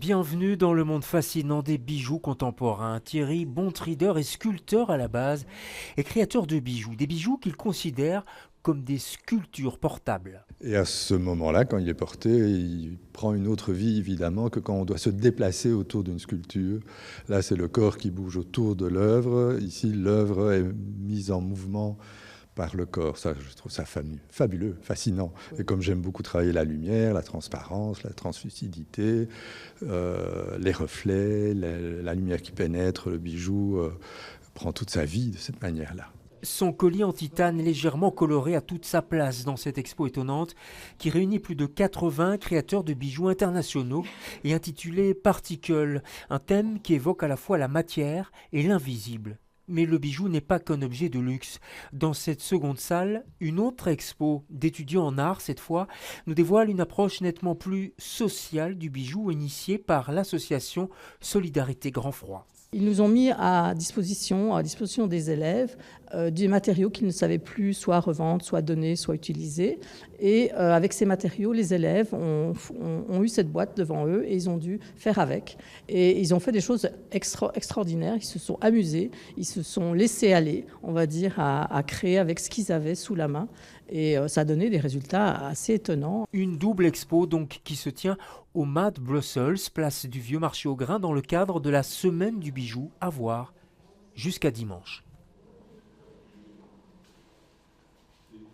Bienvenue dans le monde fascinant des bijoux contemporains. Thierry Bontrider est sculpteur à la base et créateur de bijoux. Des bijoux qu'il considère comme des sculptures portables. Et à ce moment-là, quand il est porté, il prend une autre vie, évidemment, que quand on doit se déplacer autour d'une sculpture. Là, c'est le corps qui bouge autour de l'œuvre. Ici, l'œuvre est mise en mouvement par le corps. Ça, je trouve ça fabuleux, fascinant. Et comme j'aime beaucoup travailler la lumière, la transparence, la translucidité, les reflets, la lumière qui pénètre, le bijou prend toute sa vie de cette manière-là. Son collier en titane légèrement coloré a toute sa place dans cette expo étonnante qui réunit plus de 80 créateurs de bijoux internationaux et intitulé Particle, un thème qui évoque à la fois la matière et l'invisible. Mais le bijou n'est pas qu'un objet de luxe. Dans cette seconde salle, une autre expo d'étudiants en art, cette fois, nous dévoile une approche nettement plus sociale du bijou initiée par l'association Solidarité Grand Froid. Ils nous ont mis à disposition des élèves, des matériaux qu'ils ne savaient plus soit revendre, soit donner, soit utiliser. Et avec ces matériaux, les élèves ont eu cette boîte devant eux et ils ont dû faire avec. Et ils ont fait des choses extraordinaires. Ils se sont amusés, ils se sont laissés aller, on va dire, à créer avec ce qu'ils avaient sous la main. Et ça a donné des résultats assez étonnants. Une double expo donc qui se tient au Mad Brussels, place du Vieux Marché aux Grains, dans le cadre de la Semaine du bijou à voir jusqu'à dimanche.